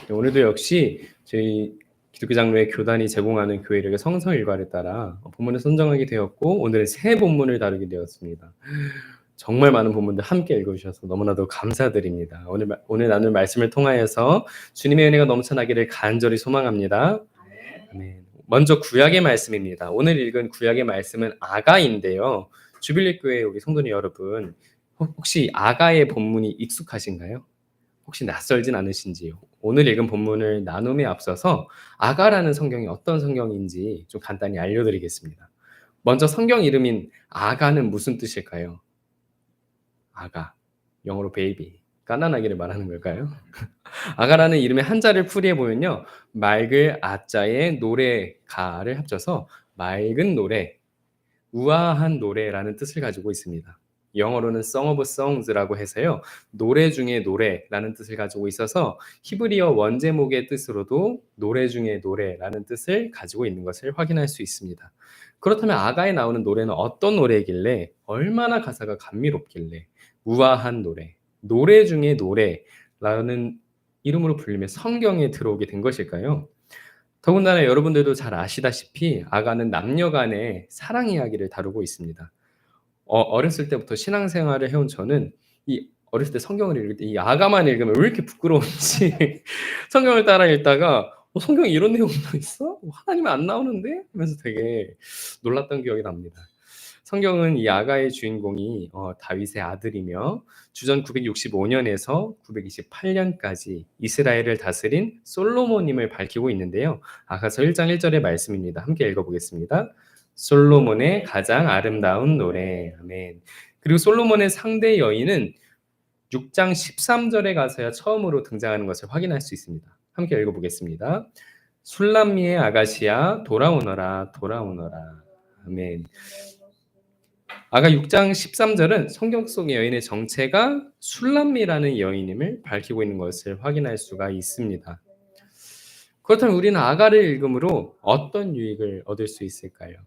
오늘도 역시 저희 기독교 장로회 교단이 제공하는 교회력의 성서 일과를 따라 본문을 선정하게 되었고 오늘은 새 본문을 다루게 되었습니다. 정말 많은 본문들 함께 읽어주셔서 너무나도 감사드립니다. 오늘 나눌 말씀을 통하여서 주님의 은혜가 넘쳐나기를 간절히 소망합니다. 아멘. 먼저 구약의 말씀입니다. 오늘 읽은 구약의 말씀은 아가인데요. 주빌리 교회 우리 성도님 여러분, 혹시 아가의 본문이 익숙하신가요? 혹시 낯설진 않으신지요? 오늘 읽은 본문을 나눔에 앞서서 아가라는 성경이 어떤 성경인지 좀 간단히 알려드리겠습니다. 먼저 성경 이름인 아가는 무슨 뜻일까요? 아가, 영어로 베이비, 갓난아기를 말하는 걸까요? 아가라는 이름의 한자를 풀이해 보면요, 맑을 아자에 노래가를 합쳐서 맑은 노래, 우아한 노래라는 뜻을 가지고 있습니다. 영어로는 Song of Songs라고 해서요, 노래 중에 노래라는 뜻을 가지고 있어서 히브리어 원제목의 뜻으로도 노래 중에 노래라는 뜻을 가지고 있는 것을 확인할 수 있습니다. 그렇다면 아가에 나오는 노래는 어떤 노래이길래, 얼마나 가사가 감미롭길래 우아한 노래, 노래 중에 노래라는 이름으로 불리며 성경에 들어오게 된 것일까요? 더군다나 여러분들도 잘 아시다시피 아가는 남녀 간의 사랑 이야기를 다루고 있습니다. 어렸을 때부터 신앙생활을 해온 저는 이 어렸을 때 성경을 읽을 때 이 아가만 읽으면 왜 이렇게 부끄러운지 성경을 따라 읽다가 성경에 이런 내용도 있어? 하나님은 안 나오는데? 하면서 되게 놀랐던 기억이 납니다. 성경은 이 아가의 주인공이 다윗의 아들이며 주전 965년에서 928년까지 이스라엘을 다스린 솔로몬임을 밝히고 있는데요. 아가서 1장 1절의 말씀입니다. 함께 읽어보겠습니다. 솔로몬의 가장 아름다운 노래. 아멘. 그리고 솔로몬의 상대 여인은 6장 13절에 가서야 처음으로 등장하는 것을 확인할 수 있습니다. 함께 읽어보겠습니다. 술람미의 아가시야 돌아오너라 돌아오너라. 아멘. 아가 6장 13절은 성경 속의 여인의 정체가 술람미라는 여인임을 밝히고 있는 것을 확인할 수가 있습니다. 그렇다면 우리는 아가를 읽음으로 어떤 유익을 얻을 수 있을까요?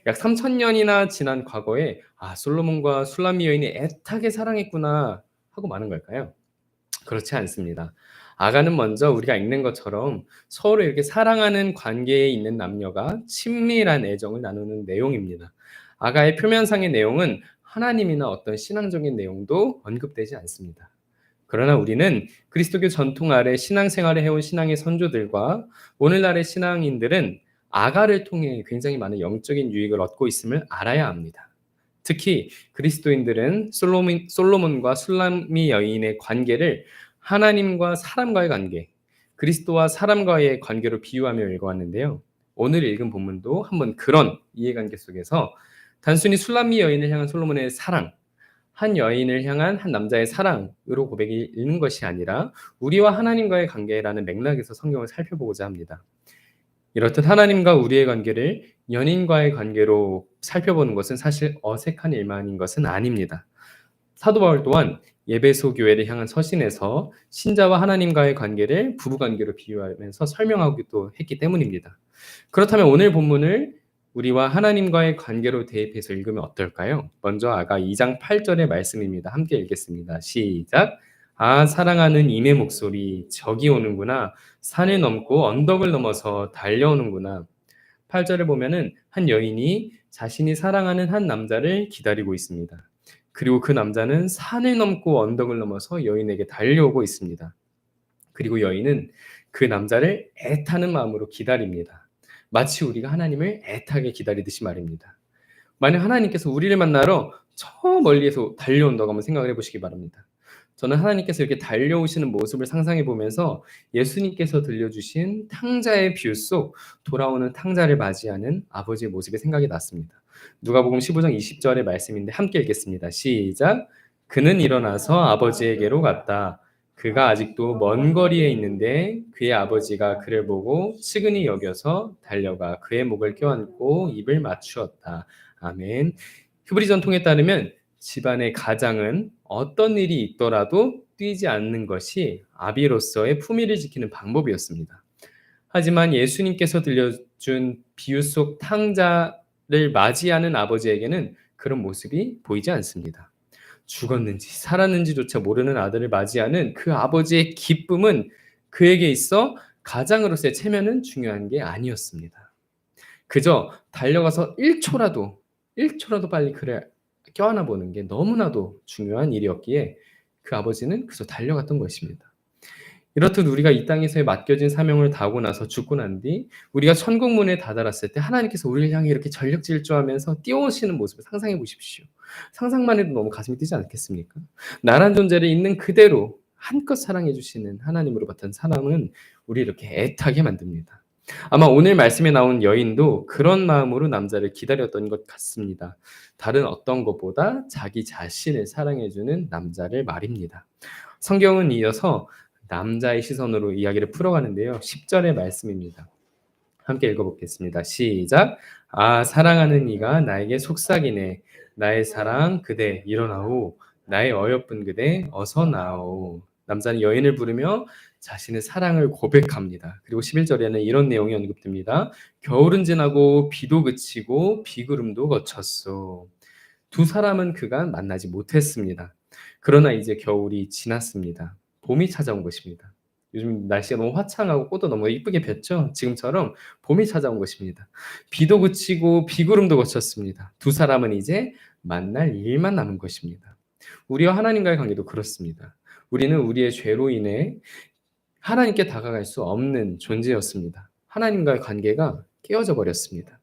약 3000년이나 지난 과거에 솔로몬과 술람미 여인이 애타게 사랑했구나 하고 마는 걸까요? 그렇지 않습니다. 아가는 먼저 우리가 읽는 것처럼 서로 이렇게 사랑하는 관계에 있는 남녀가 친밀한 애정을 나누는 내용입니다. 아가의 표면상의 내용은 하나님이나 어떤 신앙적인 내용도 언급되지 않습니다. 그러나 우리는 그리스도교 전통 아래 신앙생활을 해온 신앙의 선조들과 오늘날의 신앙인들은 아가를 통해 굉장히 많은 영적인 유익을 얻고 있음을 알아야 합니다. 특히 그리스도인들은 솔로몬과 술람미 여인의 관계를 하나님과 사람과의 관계, 그리스도와 사람과의 관계로 비유하며 읽어왔는데요. 오늘 읽은 본문도 한번 그런 이해관계 속에서 단순히 술람미 여인을 향한 솔로몬의 사랑, 한 여인을 향한 한 남자의 사랑으로 고백이 읽는 것이 아니라 우리와 하나님과의 관계라는 맥락에서 성경을 살펴보고자 합니다. 이렇듯 하나님과 우리의 관계를 연인과의 관계로 살펴보는 것은 사실 어색한 일만인 것은 아닙니다. 사도 바울 또한 예배소 교회를 향한 서신에서 신자와 하나님과의 관계를 부부관계로 비유하면서 설명하기도 했기 때문입니다. 그렇다면 오늘 본문을 우리와 하나님과의 관계로 대입해서 읽으면 어떨까요? 먼저 아가 2장 8절의 말씀입니다. 함께 읽겠습니다. 시작. 사랑하는 임의 목소리 저기 오는구나. 산을 넘고 언덕을 넘어서 달려오는구나. 8절을 보면은 한 여인이 자신이 사랑하는 한 남자를 기다리고 있습니다. 그리고 그 남자는 산을 넘고 언덕을 넘어서 여인에게 달려오고 있습니다. 그리고 여인은 그 남자를 애타는 마음으로 기다립니다. 마치 우리가 하나님을 애타게 기다리듯이 말입니다. 만약 하나님께서 우리를 만나러 저 멀리에서 달려온다고 한번 생각을 해보시기 바랍니다. 저는 하나님께서 이렇게 달려오시는 모습을 상상해 보면서 예수님께서 들려주신 탕자의 비유 속 돌아오는 탕자를 맞이하는 아버지의 모습이 생각이 났습니다. 누가복음 15장 20절의 말씀인데 함께 읽겠습니다. 시작. 그는 일어나서 아버지에게로 갔다. 그가 아직도 먼 거리에 있는데 그의 아버지가 그를 보고 측은히 여겨서 달려가 그의 목을 껴안고 입을 맞추었다. 아멘. 히브리 전통에 따르면 집안의 가장은 어떤 일이 있더라도 뛰지 않는 것이 아비로서의 품위를 지키는 방법이었습니다. 하지만 예수님께서 들려준 비유 속 탕자를 맞이하는 아버지에게는 그런 모습이 보이지 않습니다. 죽었는지 살았는지조차 모르는 아들을 맞이하는 그 아버지의 기쁨은 그에게 있어 가장으로서의 체면은 중요한 게 아니었습니다. 그저 달려가서 1초라도 빨리 그를 껴안아 보는 게 너무나도 중요한 일이었기에 그 아버지는 그저 달려갔던 것입니다. 이렇듯 우리가 이 땅에서의 맡겨진 사명을 다하고 나서 죽고 난 뒤 우리가 천국 문에 다다랐을 때 하나님께서 우리를 향해 이렇게 전력 질주하면서 뛰어오시는 모습을 상상해 보십시오. 상상만 해도 너무 가슴이 뛰지 않겠습니까? 나란 존재를 있는 그대로 한껏 사랑해 주시는 하나님으로부터 사랑은 우리 이렇게 애타게 만듭니다. 아마 오늘 말씀에 나온 여인도 그런 마음으로 남자를 기다렸던 것 같습니다. 다른 어떤 것보다 자기 자신을 사랑해 주는 남자를 말입니다. 성경은 이어서 남자의 시선으로 이야기를 풀어가는데요. 10절의 말씀입니다. 함께 읽어보겠습니다. 시작. 아, 사랑하는 이가 나에게 속삭이네. 나의 사랑 그대 일어나오. 나의 어여쁜 그대 어서 나오. 남자는 여인을 부르며 자신의 사랑을 고백합니다. 그리고 11절에는 이런 내용이 언급됩니다. 겨울은 지나고 비도 그치고 비구름도 거쳤소. 두 사람은 그간 만나지 못했습니다. 그러나 이제 겨울이 지났습니다. 봄이 찾아온 것입니다. 요즘 날씨가 너무 화창하고 꽃도 너무 이쁘게 폈죠? 지금처럼 봄이 찾아온 것입니다. 비도 그치고 비구름도 거쳤습니다. 두 사람은 이제 만날 일만 남은 것입니다. 우리와 하나님과의 관계도 그렇습니다. 우리는 우리의 죄로 인해 하나님께 다가갈 수 없는 존재였습니다. 하나님과의 관계가 깨어져 버렸습니다.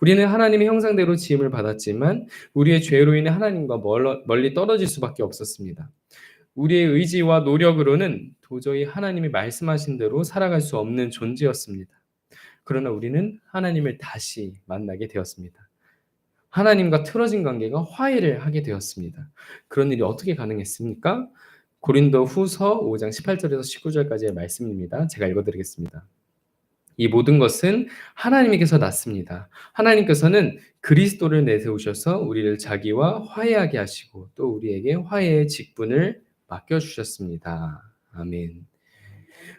우리는 하나님의 형상대로 지음을 받았지만 우리의 죄로 인해 하나님과 멀리 떨어질 수밖에 없었습니다. 우리의 의지와 노력으로는 도저히 하나님이 말씀하신 대로 살아갈 수 없는 존재였습니다. 그러나 우리는 하나님을 다시 만나게 되었습니다. 하나님과 틀어진 관계가 화해를 하게 되었습니다. 그런 일이 어떻게 가능했습니까? 고린도 후서 5장 18절에서 19절까지의 말씀입니다. 제가 읽어드리겠습니다. 이 모든 것은 하나님께서 났습니다. 하나님께서는 그리스도를 내세우셔서 우리를 자기와 화해하게 하시고 또 우리에게 화해의 직분을 맡겨주셨습니다. 아멘.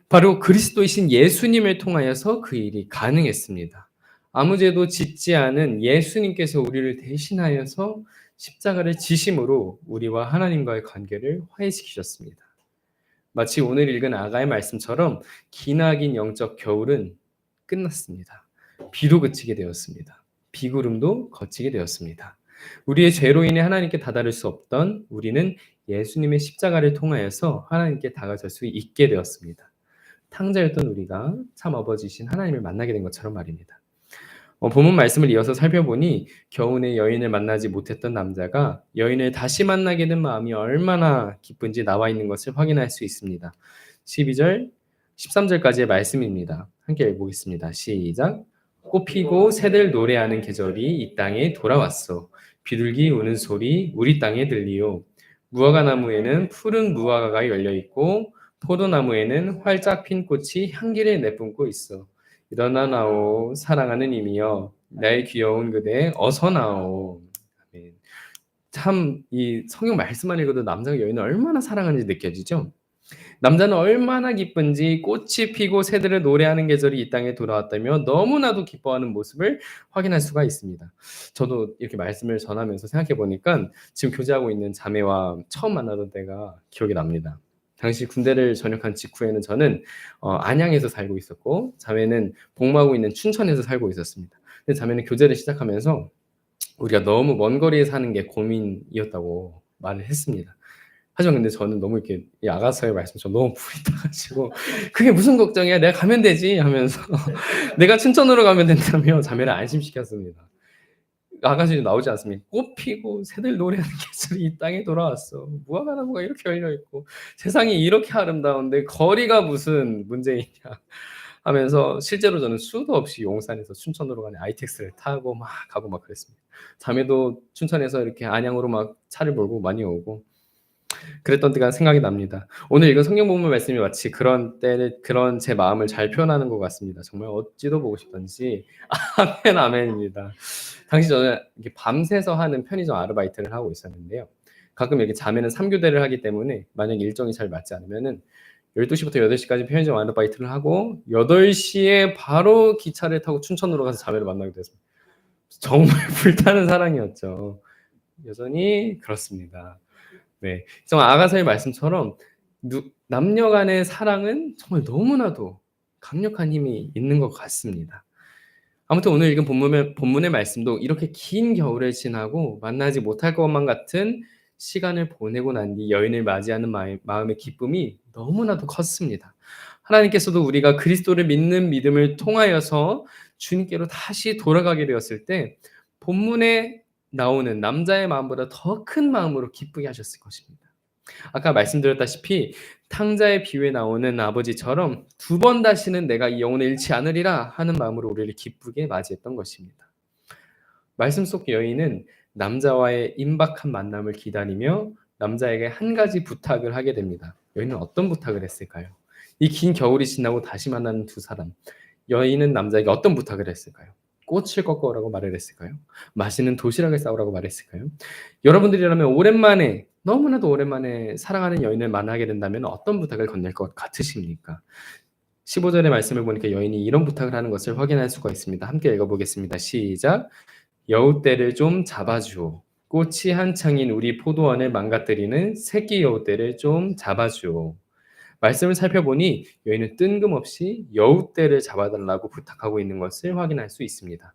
바로 그리스도이신 예수님을 통하여서 그 일이 가능했습니다. 아무 죄도 짓지 않은 예수님께서 우리를 대신하여서 십자가를 지심으로 우리와 하나님과의 관계를 화해시키셨습니다. 마치 오늘 읽은 아가의 말씀처럼 기나긴 영적 겨울은 끝났습니다. 비도 그치게 되었습니다. 비구름도 거치게 되었습니다. 우리의 죄로 인해 하나님께 다다를 수 없던 우리는 예수님의 십자가를 통하여서 하나님께 다가설 수 있게 되었습니다. 탕자였던 우리가 참 아버지신 하나님을 만나게 된 것처럼 말입니다. 본문 말씀을 이어서 살펴보니 겨우내 여인을 만나지 못했던 남자가 여인을 다시 만나게 된 마음이 얼마나 기쁜지 나와 있는 것을 확인할 수 있습니다. 12절, 13절까지의 말씀입니다. 함께 읽어보겠습니다. 시작. 꽃피고 새들 노래하는 계절이 이 땅에 돌아왔어. 비둘기 우는 소리 우리 땅에 들리요. 무화과 나무에는 푸른 무화과가 열려 있고 포도나무에는 활짝 핀 꽃이 향기를 내뿜고 있어. 일어나 나오 사랑하는 이미여 나의 귀여운 그대 어서 나오. 아멘. 참 이 성경 말씀만 읽어도 남자가 여인을 얼마나 사랑하는지 느껴지죠? 남자는 얼마나 기쁜지 꽃이 피고 새들을 노래하는 계절이 이 땅에 돌아왔다며 너무나도 기뻐하는 모습을 확인할 수가 있습니다. 저도 이렇게 말씀을 전하면서 생각해 보니까 지금 교제하고 있는 자매와 처음 만나던 때가 기억이 납니다. 당시 군대를 전역한 직후에는 저는 안양에서 살고 있었고 자매는 복무하고 있는 춘천에서 살고 있었습니다. 근데 자매는 교제를 시작하면서 우리가 너무 먼 거리에 사는 게 고민이었다고 말을 했습니다. 하지만 근데 저는 너무 이렇게 이 아가서의 말씀처럼 너무 불이 타가지고 그게 무슨 걱정이야? 내가 가면 되지 하면서 내가 춘천으로 가면 된다며 자매를 안심시켰습니다. 아가씨 나오지 않습니까? 꽃 피고 새들 노래하는 계절이 이 땅에 돌아왔어. 무화과 나무가 이렇게 열려 있고 세상이 이렇게 아름다운데 거리가 무슨 문제이냐 하면서 실제로 저는 수도 없이 용산에서 춘천으로 가는 ITX를 타고 막 가고 막 그랬습니다. 자매도 춘천에서 이렇게 안양으로 막 차를 몰고 많이 오고 그랬던 때가 생각이 납니다. 오늘 읽은 성경 본문 말씀이 마치 그런 제 마음을 잘 표현하는 것 같습니다. 정말 어찌도 보고 싶던지 아멘 아멘입니다. 당시 저는 이렇게 밤새서 하는 편의점 아르바이트를 하고 있었는데요. 가끔 이렇게 자매는 3교대를 하기 때문에 만약 일정이 잘 맞지 않으면은 12시부터 8시까지 편의점 아르바이트를 하고 8시에 바로 기차를 타고 춘천으로 가서 자매를 만나게 됐습니다. 정말 불타는 사랑이었죠. 여전히 그렇습니다. 네, 정말 아가서의 말씀처럼 남녀 간의 사랑은 정말 너무나도 강력한 힘이 있는 것 같습니다. 아무튼 오늘 읽은 본문의 말씀도 이렇게 긴 겨울을 지나고 만나지 못할 것만 같은 시간을 보내고 난 뒤 여인을 맞이하는 마음의 기쁨이 너무나도 컸습니다. 하나님께서도 우리가 그리스도를 믿는 믿음을 통하여서 주님께로 다시 돌아가게 되었을 때 본문에 나오는 남자의 마음보다 더 큰 마음으로 기쁘게 하셨을 것입니다. 아까 말씀드렸다시피 탕자의 비유에 나오는 아버지처럼 두 번 다시는 내가 이 영혼을 잃지 않으리라 하는 마음으로 우리를 기쁘게 맞이했던 것입니다. 말씀 속 여인은 남자와의 임박한 만남을 기다리며 남자에게 한 가지 부탁을 하게 됩니다. 여인은 어떤 부탁을 했을까요? 이 긴 겨울이 지나고 다시 만나는 두 사람, 여인은 남자에게 어떤 부탁을 했을까요? 꽃을 꺾어오라고 말을 했을까요? 맛있는 도시락을 싸오라고 말했을까요? 여러분들이라면 오랜만에, 너무나도 오랜만에 사랑하는 여인을 만나게 된다면 어떤 부탁을 건넬 것 같으십니까? 15절의 말씀을 보니까 여인이 이런 부탁을 하는 것을 확인할 수가 있습니다. 함께 읽어보겠습니다. 시작. 여우떼를 좀 잡아주오. 꽃이 한창인 우리 포도원을 망가뜨리는 새끼 여우떼를 좀 잡아주오. 말씀을 살펴보니 여인은 뜬금없이 여우떼를 잡아달라고 부탁하고 있는 것을 확인할 수 있습니다.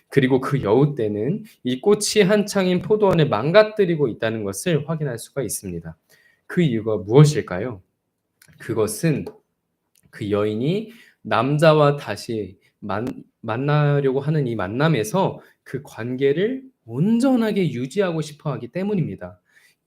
그리고 그 여우떼는 이 꽃이 한창인 포도원을 망가뜨리고 있다는 것을 확인할 수가 있습니다. 그 이유가 무엇일까요? 그것은 그 여인이 남자와 다시 만나려고 하는 이 만남에서 그 관계를 온전하게 유지하고 싶어 하기 때문입니다.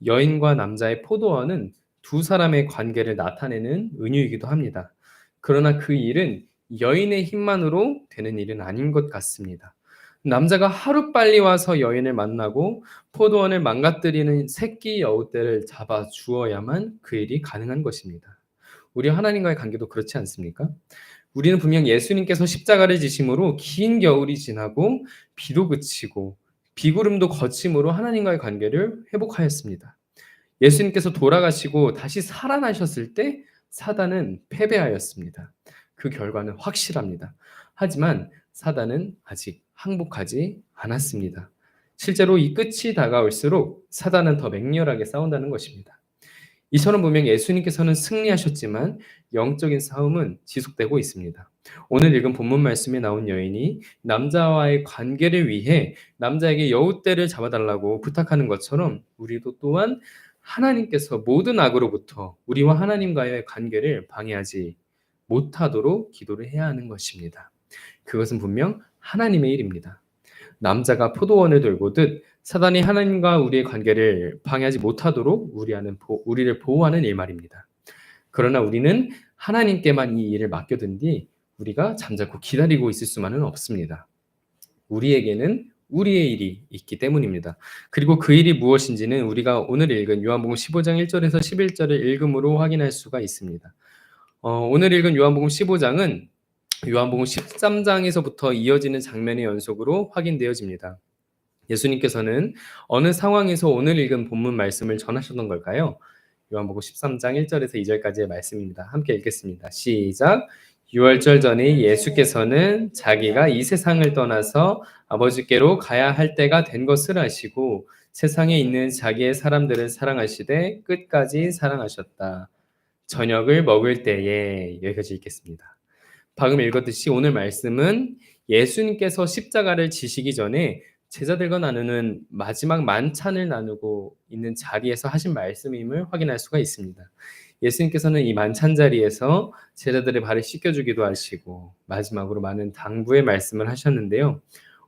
여인과 남자의 포도원은 두 사람의 관계를 나타내는 은유이기도 합니다. 그러나 그 일은 여인의 힘만으로 되는 일은 아닌 것 같습니다. 남자가 하루빨리 와서 여인을 만나고 포도원을 망가뜨리는 새끼 여우떼를 잡아 주어야만 그 일이 가능한 것입니다. 우리 하나님과의 관계도 그렇지 않습니까? 우리는 분명 예수님께서 십자가를 지심으로 긴 겨울이 지나고 비도 그치고 비구름도 거침으로 하나님과의 관계를 회복하였습니다. 예수님께서 돌아가시고 다시 살아나셨을 때 사단은 패배하였습니다. 그 결과는 확실합니다. 하지만 사단은 아직 항복하지 않았습니다. 실제로 이 끝이 다가올수록 사단은 더 맹렬하게 싸운다는 것입니다. 이처럼 보면 예수님께서는 승리하셨지만 영적인 싸움은 지속되고 있습니다. 오늘 읽은 본문 말씀에 나온 여인이 남자와의 관계를 위해 남자에게 여우떼를 잡아달라고 부탁하는 것처럼 우리도 또한 하나님께서 모든 악으로부터 우리와 하나님과의 관계를 방해하지 못하도록 기도를 해야 하는 것입니다. 그것은 분명 하나님의 일입니다. 남자가 포도원을 돌보듯 사단이 하나님과 우리의 관계를 방해하지 못하도록 우리를 보호하는 일 말입니다. 그러나 우리는 하나님께만 이 일을 맡겨둔 뒤 우리가 잠자코 기다리고 있을 수만은 없습니다. 우리에게는 우리의 일이 있기 때문입니다. 그리고 그 일이 무엇인지는 우리가 오늘 읽은 요한복음 15장 1절에서 11절을 읽음으로 확인할 수가 있습니다. 오늘 읽은 요한복음 15장은 요한복음 13장에서부터 이어지는 장면의 연속으로 확인되어집니다. 예수님께서는 어느 상황에서 오늘 읽은 본문 말씀을 전하셨던 걸까요? 요한복음 13장 1절에서 2절까지의 말씀입니다. 함께 읽겠습니다. 시작. 유월절 전에 예수께서는 자기가 이 세상을 떠나서 아버지께로 가야 할 때가 된 것을 아시고 세상에 있는 자기의 사람들을 사랑하시되 끝까지 사랑하셨다. 저녁을 먹을 때에 여기까지 읽겠습니다. 방금 읽었듯이 오늘 말씀은 예수님께서 십자가를 지시기 전에 제자들과 나누는 마지막 만찬을 나누고 있는 자리에서 하신 말씀임을 확인할 수가 있습니다. 예수님께서는 이 만찬 자리에서 제자들의 발을 씻겨주기도 하시고 마지막으로 많은 당부의 말씀을 하셨는데요.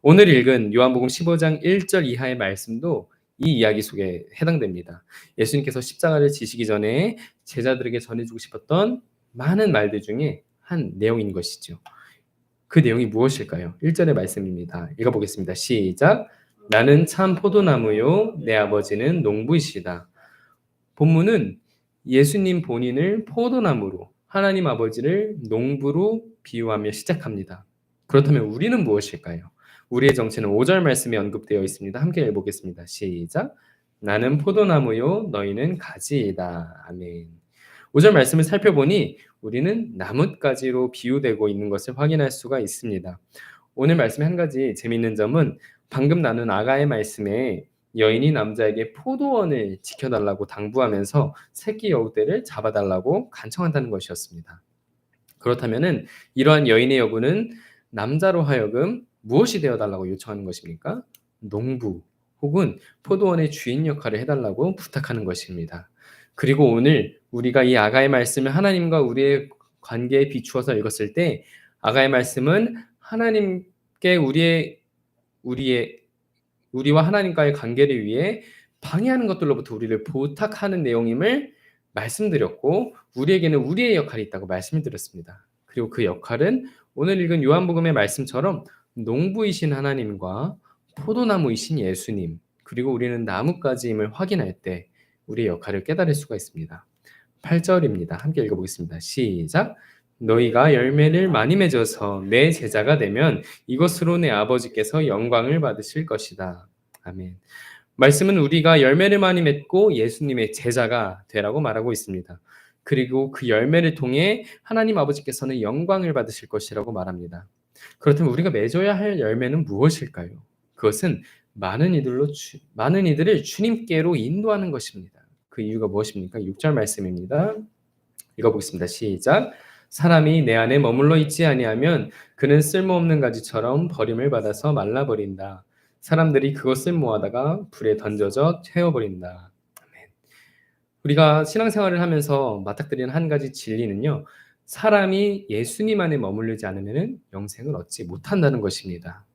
오늘 읽은 요한복음 15장 1절 이하의 말씀도 이 이야기 속에 해당됩니다. 예수님께서 십자가를 지시기 전에 제자들에게 전해주고 싶었던 많은 말들 중에 한 내용인 것이죠. 그 내용이 무엇일까요? 1절의 말씀입니다. 읽어보겠습니다. 시작. 나는 참 포도나무요 내 아버지는 농부이시다. 본문은 예수님 본인을 포도나무로 하나님 아버지를 농부로 비유하며 시작합니다. 그렇다면 우리는 무엇일까요? 우리의 정체는 5절 말씀에 언급되어 있습니다. 함께 읽어보겠습니다. 시작. 나는 포도나무요 너희는 가지이다. 아멘. 5절 말씀을 살펴보니 우리는 나뭇가지로 비유되고 있는 것을 확인할 수가 있습니다. 오늘 말씀의 한 가지 재미있는 점은 방금 나눈 아가의 말씀에 여인이 남자에게 포도원을 지켜달라고 당부하면서 새끼 여우떼를 잡아달라고 간청한다는 것이었습니다. 그렇다면은 이러한 여인의 요구는 남자로 하여금 무엇이 되어달라고 요청하는 것입니까? 농부 혹은 포도원의 주인 역할을 해달라고 부탁하는 것입니다. 그리고 오늘 우리가 이 아가의 말씀을 하나님과 우리의 관계에 비추어서 읽었을 때 아가의 말씀은 하나님께 우리의 우리와 하나님과의 관계를 위해 방해하는 것들로부터 우리를 부탁하는 내용임을 말씀드렸고 우리에게는 우리의 역할이 있다고 말씀을 드렸습니다. 그리고 그 역할은 오늘 읽은 요한복음의 말씀처럼 농부이신 하나님과 포도나무이신 예수님 그리고 우리는 나뭇가지임을 확인할 때 우리의 역할을 깨달을 수가 있습니다. 8절입니다. 함께 읽어보겠습니다. 시작! 너희가 열매를 많이 맺어서 내 제자가 되면 이것으로 내 아버지께서 영광을 받으실 것이다. 아멘. 말씀은 우리가 열매를 많이 맺고 예수님의 제자가 되라고 말하고 있습니다. 그리고 그 열매를 통해 하나님 아버지께서는 영광을 받으실 것이라고 말합니다. 그렇다면 우리가 맺어야 할 열매는 무엇일까요? 그것은 많은 이들을 주님께로 인도하는 것입니다. 그 이유가 무엇입니까? 6절 말씀입니다. 읽어보겠습니다. 시작. 사람이 내 안에 머물러 있지 아니하면 그는 쓸모없는 가지처럼 버림을 받아서 말라버린다. 사람들이 그것을 모아다가 불에 던져져 태워버린다. 아멘. 우리가 신앙생활을 하면서 맞닥뜨리는 한 가지 진리는요. 사람이 예수님 안에 머무르지 않으면 영생을 얻지 못한다는 것입니다.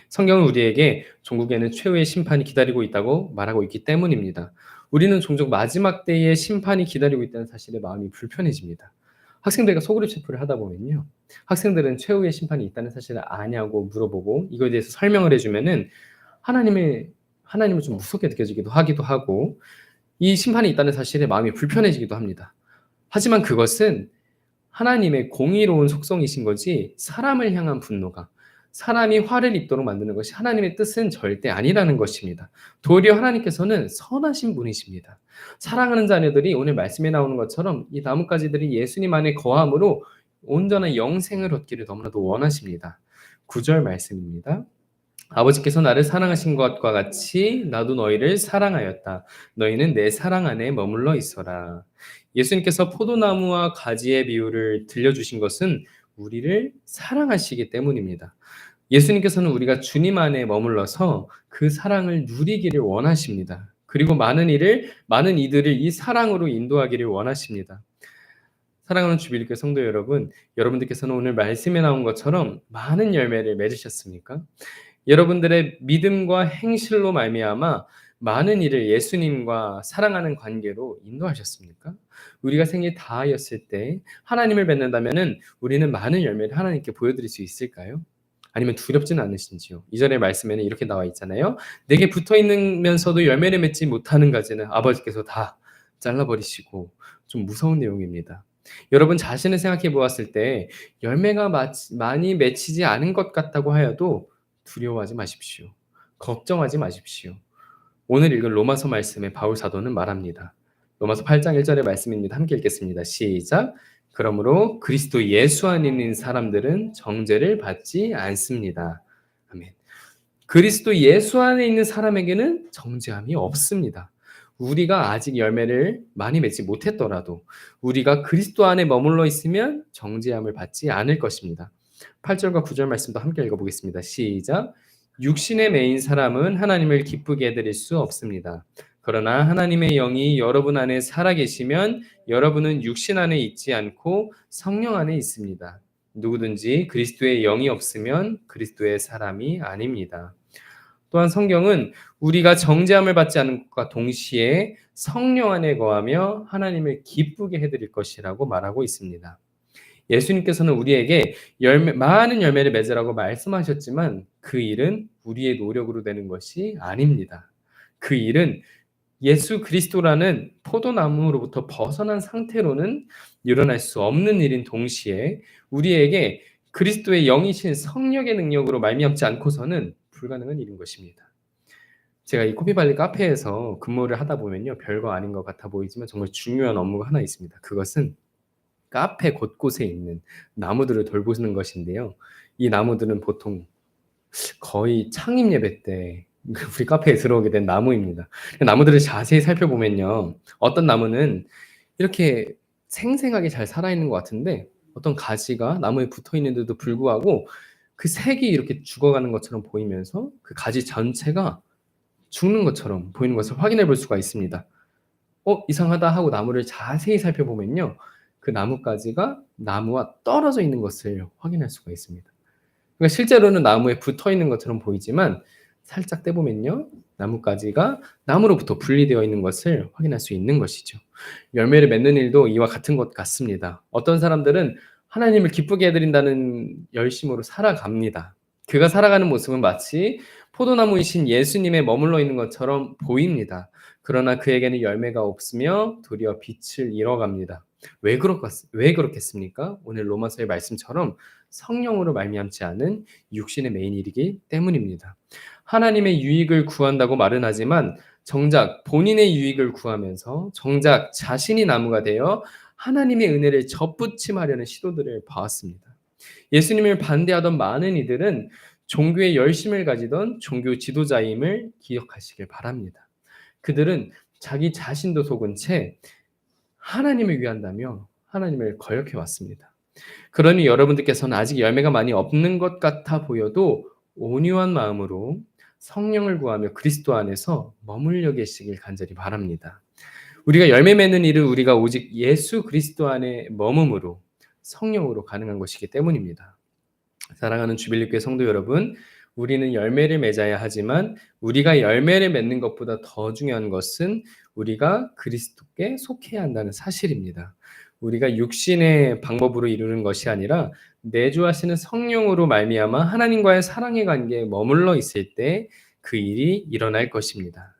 성경은 우리에게 종국에는 최후의 심판이 기다리고 있다고 말하고 있기 때문입니다. 우리는 종종 마지막 때의 심판이 기다리고 있다는 사실에 마음이 불편해집니다. 학생들과 소그룹 체프를 하다 보면요. 학생들은 최후의 심판이 있다는 사실을 아냐고 물어보고 이거에 대해서 설명을 해주면은 하나님을 좀 무섭게 느껴지기도 하기도 하고 이 심판이 있다는 사실에 마음이 불편해지기도 합니다. 하지만 그것은 하나님의 공의로운 속성이신 거지 사람을 향한 분노가 사람이 화를 입도록 만드는 것이 하나님의 뜻은 절대 아니라는 것입니다. 도리어 하나님께서는 선하신 분이십니다. 사랑하는 자녀들이 오늘 말씀에 나오는 것처럼 이 나뭇가지들이 예수님 안에 거함으로 온전한 영생을 얻기를 너무나도 원하십니다. 9절 말씀입니다. 아버지께서 나를 사랑하신 것과 같이 나도 너희를 사랑하였다. 너희는 내 사랑 안에 머물러 있어라. 예수님께서 포도나무와 가지의 비유를 들려주신 것은 우리를 사랑하시기 때문입니다. 예수님께서는 우리가 주님 안에 머물러서 그 사랑을 누리기를 원하십니다. 그리고 많은 이들을 이 사랑으로 인도하기를 원하십니다. 사랑하는 주빌교회 성도 여러분, 여러분들께서는 오늘 말씀에 나온 것처럼 많은 열매를 맺으셨습니까? 여러분들의 믿음과 행실로 말미암아 많은 일을 예수님과 사랑하는 관계로 인도하셨습니까? 우리가 생일 다하였을 때 하나님을 뵙는다면은 우리는 많은 열매를 하나님께 보여드릴 수 있을까요? 아니면 두렵지는 않으신지요? 이전의 말씀에는 이렇게 나와 있잖아요. 내게 붙어 있으면서도 열매를 맺지 못하는 가지는 아버지께서 다 잘라버리시고 좀 무서운 내용입니다. 여러분 자신을 생각해 보았을 때 열매가 많이 맺히지 않은 것 같다고 하여도 두려워하지 마십시오. 걱정하지 마십시오. 오늘 읽은 로마서 말씀에 바울 사도는 말합니다. 로마서 8장 1절의 말씀입니다. 함께 읽겠습니다. 시작. 그러므로 그리스도 예수 안에 있는 사람들은 정죄를 받지 않습니다. 아멘. 그리스도 예수 안에 있는 사람에게는 정죄함이 없습니다. 우리가 아직 열매를 많이 맺지 못했더라도 우리가 그리스도 안에 머물러 있으면 정죄함을 받지 않을 것입니다. 8절과 9절 말씀도 함께 읽어보겠습니다. 시작. 육신에 매인 사람은 하나님을 기쁘게 해드릴 수 없습니다. 그러나 하나님의 영이 여러분 안에 살아계시면 여러분은 육신 안에 있지 않고 성령 안에 있습니다. 누구든지 그리스도의 영이 없으면 그리스도의 사람이 아닙니다. 또한 성경은 우리가 정죄함을 받지 않은 것과 동시에 성령 안에 거하며 하나님을 기쁘게 해드릴 것이라고 말하고 있습니다. 예수님께서는 우리에게 많은 열매를 맺으라고 말씀하셨지만 그 일은 우리의 노력으로 되는 것이 아닙니다. 그 일은 예수 그리스도라는 포도나무로부터 벗어난 상태로는 일어날 수 없는 일인 동시에 우리에게 그리스도의 영이신 성령의 능력으로 말미암지 않고서는 불가능한 일인 것입니다. 제가 이 코피발리 카페에서 근무를 하다 보면요. 별거 아닌 것 같아 보이지만 정말 중요한 업무가 하나 있습니다. 그것은 카페 곳곳에 있는 나무들을 돌보는 것인데요. 이 나무들은 보통 거의 창립 예배 때 우리 카페에 들어오게 된 나무입니다. 나무들을 자세히 살펴보면요. 어떤 나무는 이렇게 생생하게 잘 살아있는 것 같은데 어떤 가지가 나무에 붙어 있는데도 불구하고 그 색이 이렇게 죽어가는 것처럼 보이면서 그 가지 전체가 죽는 것처럼 보이는 것을 확인해 볼 수가 있습니다. 이상하다 하고 나무를 자세히 살펴보면요. 그 나뭇가지가 나무와 떨어져 있는 것을 확인할 수가 있습니다. 그러니까 실제로는 나무에 붙어 있는 것처럼 보이지만 살짝 떼보면요. 나뭇가지가 나무로부터 분리되어 있는 것을 확인할 수 있는 것이죠. 열매를 맺는 일도 이와 같은 것 같습니다. 어떤 사람들은 하나님을 기쁘게 해드린다는 열심으로 살아갑니다. 그가 살아가는 모습은 마치 포도나무이신 예수님에 머물러 있는 것처럼 보입니다. 그러나 그에게는 열매가 없으며 도리어 빛을 잃어갑니다. 왜 그렇겠습니까? 오늘 로마서의 말씀처럼 성령으로 말미암지 않은 육신의 메인 일이기 때문입니다. 하나님의 유익을 구한다고 말은 하지만 정작 본인의 유익을 구하면서 정작 자신이 나무가 되어 하나님의 은혜를 접붙임하려는 시도들을 봐왔습니다. 예수님을 반대하던 많은 이들은 종교에 열심을 가지던 종교 지도자임을 기억하시길 바랍니다. 그들은 자기 자신도 속은 채 하나님을 위한다며 하나님을 거역해 왔습니다. 그러니 여러분들께서는 아직 열매가 많이 없는 것 같아 보여도 온유한 마음으로 성령을 구하며 그리스도 안에서 머물러 계시길 간절히 바랍니다. 우리가 열매 맺는 일은 우리가 오직 예수 그리스도 안에 머금으로 성령으로 가능한 것이기 때문입니다. 사랑하는 주빌리교회 성도 여러분, 우리는 열매를 맺어야 하지만 우리가 열매를 맺는 것보다 더 중요한 것은 우리가 그리스도께 속해야 한다는 사실입니다. 우리가 육신의 방법으로 이루는 것이 아니라 내주하시는 성령으로 말미암아 하나님과의 사랑의 관계에 머물러 있을 때 그 일이 일어날 것입니다.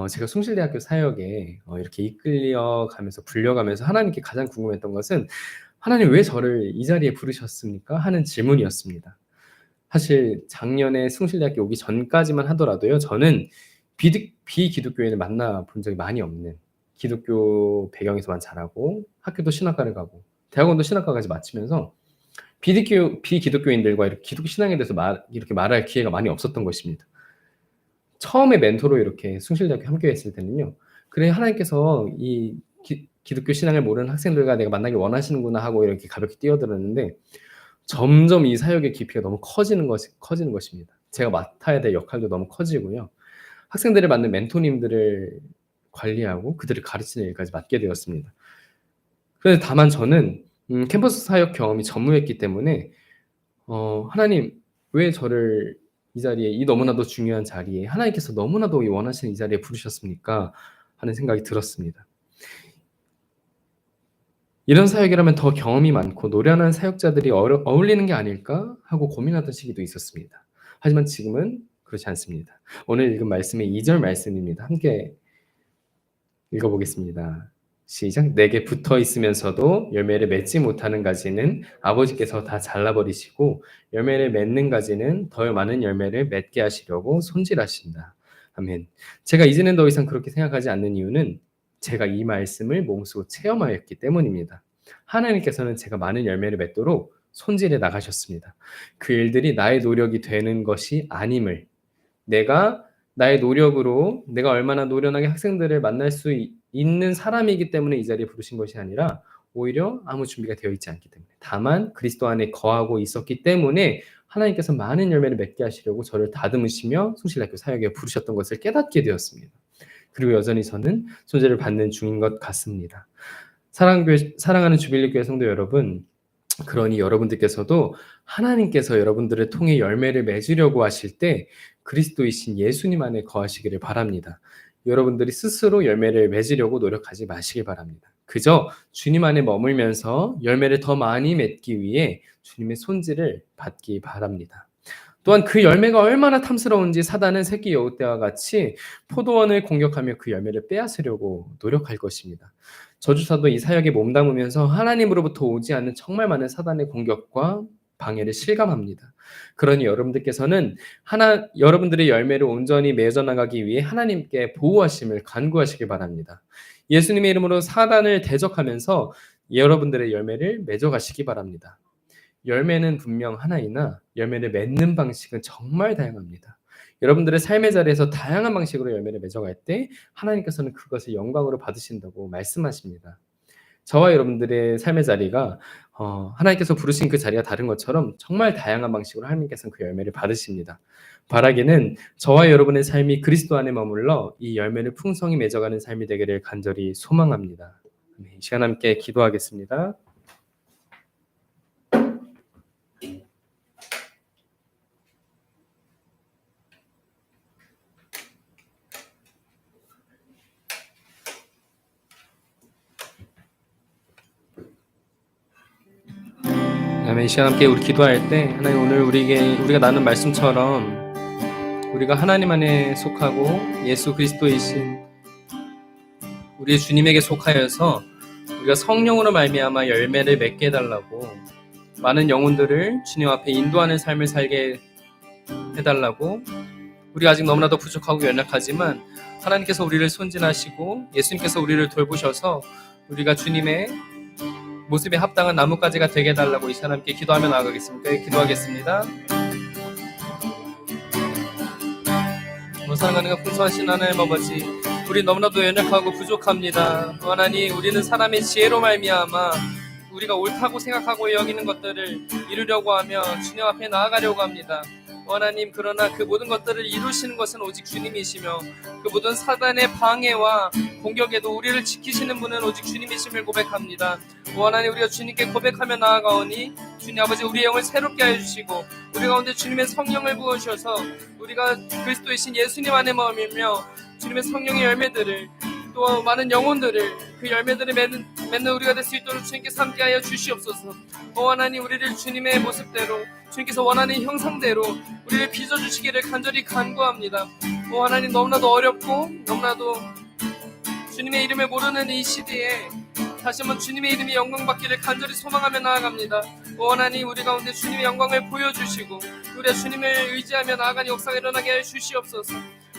제가 숭실대학교 사역에 이렇게 이끌려 가면서 불려가면서 하나님께 가장 궁금했던 것은 하나님 왜 저를 이 자리에 부르셨습니까? 하는 질문이었습니다. 사실 작년에 숭실대학교 오기 전까지만 하더라도요. 저는 비기독교인을 만나본 적이 많이 없는 기독교 배경에서만 자라고 학교도 신학과를 가고 대학원도 신학과까지 마치면서 비기독교인들과 이렇게 기독교 신앙에 대해서 이렇게 말할 기회가 많이 없었던 것입니다. 처음에 멘토로 이렇게 숭실대학교 함께했을 때는요. 그래 하나님께서 이 기독교 신앙을 모르는 학생들과 내가 만나길 원하시는구나 하고 이렇게 가볍게 뛰어들었는데 점점 이 사역의 깊이가 너무 커지는 것입니다. 제가 맡아야 될 역할도 너무 커지고요. 학생들을 맡는 멘토님들을 관리하고 그들을 가르치는 일까지 맡게 되었습니다. 그런데 다만 저는 캠퍼스 사역 경험이 전무했기 때문에 하나님 왜 저를 이 자리에 이 너무나도 중요한 자리에 하나님께서 너무나도 원하시는 이 자리에 부르셨습니까? 하는 생각이 들었습니다. 이런 사역이라면 더 경험이 많고 노련한 사역자들이 어울리는 게 아닐까 하고 고민하던 시기도 있었습니다. 하지만 지금은 그렇지 않습니다. 오늘 읽은 말씀의 2절 말씀입니다. 함께 읽어보겠습니다. 시작. 내게 붙어 있으면서도 열매를 맺지 못하는 가지는 아버지께서 다 잘라버리시고 열매를 맺는 가지는 더 많은 열매를 맺게 하시려고 손질하신다. 아멘. 제가 이제는 더 이상 그렇게 생각하지 않는 이유는 제가 이 말씀을 몸소 체험하였기 때문입니다. 하나님께서는 제가 많은 열매를 맺도록 손질해 나가셨습니다. 그 일들이 나의 노력이 되는 것이 아님을 내가 나의 노력으로 내가 얼마나 노련하게 학생들을 만날 수 있는 사람이기 때문에 이 자리에 부르신 것이 아니라 오히려 아무 준비가 되어 있지 않기 때문에 다만 그리스도 안에 거하고 있었기 때문에 하나님께서 많은 열매를 맺게 하시려고 저를 다듬으시며 숭실대학교 사역에 부르셨던 것을 깨닫게 되었습니다. 그리고 여전히 저는 손질을 받는 중인 것 같습니다. 사랑하는 주빌리교회 성도 여러분, 그러니 여러분들께서도 하나님께서 여러분들을 통해 열매를 맺으려고 하실 때 그리스도이신 예수님 안에 거하시기를 바랍니다. 여러분들이 스스로 열매를 맺으려고 노력하지 마시길 바랍니다. 그저 주님 안에 머물면서 열매를 더 많이 맺기 위해 주님의 손질을 받기 바랍니다. 또한 그 열매가 얼마나 탐스러운지 사단은 새끼 여우 때와 같이 포도원을 공격하며 그 열매를 빼앗으려고 노력할 것입니다. 저주사도 이 사역에 몸담으면서 하나님으로부터 오지 않는 정말 많은 사단의 공격과 방해를 실감합니다. 그러니 여러분들께서는 여러분들의 열매를 온전히 맺어 나가기 위해 하나님께 보호하심을 간구하시길 바랍니다. 예수님의 이름으로 사단을 대적하면서 여러분들의 열매를 맺어 가시기 바랍니다. 열매는 분명 하나이나 열매를 맺는 방식은 정말 다양합니다. 여러분들의 삶의 자리에서 다양한 방식으로 열매를 맺어갈 때 하나님께서는 그것을 영광으로 받으신다고 말씀하십니다. 저와 여러분들의 삶의 자리가 하나님께서 부르신 그 자리가 다른 것처럼 정말 다양한 방식으로 하나님께서는 그 열매를 받으십니다. 바라기는 저와 여러분의 삶이 그리스도 안에 머물러 이 열매를 풍성히 맺어가는 삶이 되기를 간절히 소망합니다. 이 시간 함께 기도하겠습니다. 아멘. 이 시간 함께 우리 기도할 때 하나님 오늘 우리가 나눈 말씀처럼 우리가 하나님 안에 속하고 예수 그리스도이신 우리 주님에게 속하여서 우리가 성령으로 말미암아 열매를 맺게 해달라고, 많은 영혼들을 주님 앞에 인도하는 삶을 살게 해달라고, 우리가 아직 너무나도 부족하고 연약하지만 하나님께서 우리를 손진하시고 예수님께서 우리를 돌보셔서 우리가 주님의 모습에 합당한 나뭇가지가 되게 해달라고 이 시간 함께 기도하며 나아가겠습니다. 기도하겠습니다. 사랑하는 풍성하신 하나님 아버지, 우리 너무나도 연약하고 부족합니다. 하나님, 우리는 사람의 지혜로 말미암아 우리가 옳다고 생각하고 여기는 것들을 이루려고 하며 주님 앞에 나아가려고 합니다. 하나님, 그러나 그 모든 것들을 이루시는 것은 오직 주님이시며 그 모든 사단의 방해와 공격에도 우리를 지키시는 분은 오직 주님이심을 고백합니다. 하나님, 우리가 주님께 고백하며 나아가오니 주님 아버지, 우리의 영을 새롭게 하여 주시고 우리 가운데 주님의 성령을 부어주셔서 우리가 그리스도이신 예수님 안에 머물며 주님의 성령의 열매들을, 또 많은 영혼들을 그 열매들을 맺는 우리가 될 수 있도록 주님께서 함께하여 주시옵소서. 하나님, 우리를 주님의 모습대로 주님께서 원하는 형상대로 우리를 빚어주시기를 간절히 간구합니다. 하나님, 너무나도 어렵고 너무나도 주님의 이름을 모르는 이 시대에 다시 한번 주님의 이름이 영광받기를 간절히 소망하며 나아갑니다. 하나님, 우리 가운데 주님의 영광을 보여주시고 우리가 주님을 의지하며 나아가는 역사가 일어나게 해 주시옵소서.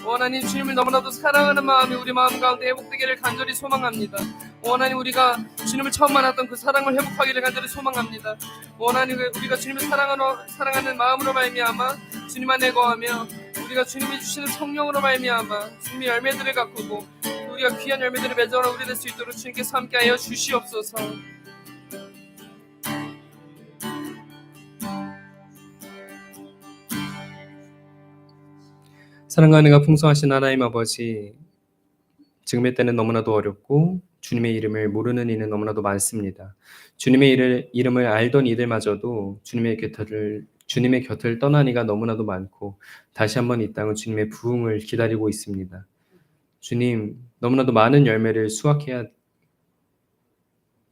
하나님, 주님을 너무나도 사랑하는 마음이 우리 마음 가운데 회복되기를 간절히 소망합니다. 하나님, 우리가 주님을 처음 만났던 그 사랑을 회복하기를 간절히 소망합니다. 하나님, 우리가 주님을 사랑하는 마음으로 말미암아 주님 안에 거하며 우리가 주님이 주시는 성령으로 말미암아 주님의 열매들을 가꾸고 우리가 귀한 열매들을 맺어라 우리 될 수 있도록 주님께서 함께하여 주시옵소서. 사랑과 은혜가 풍성하신 하나님 아버지, 지금의 때는 너무나도 어렵고 주님의 이름을 모르는 이는 너무나도 많습니다. 주님의 이름을 알던 이들마저도 주님의 곁을 떠난 이가 너무나도 많고 다시 한번 이 땅은 주님의 부흥을 기다리고 있습니다. 주님, 너무나도 많은 열매를 수확해야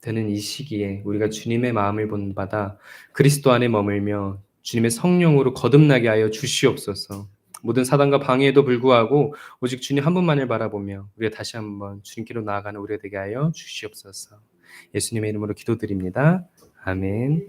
되는 이 시기에 우리가 주님의 마음을 본받아 그리스도 안에 머물며 주님의 성령으로 거듭나게 하여 주시옵소서. 모든 사단과 방해에도 불구하고 오직 주님 한 분만을 바라보며 우리가 다시 한번 주님께로 나아가는 우리가 되게 하여 주시옵소서. 예수님의 이름으로 기도드립니다. 아멘.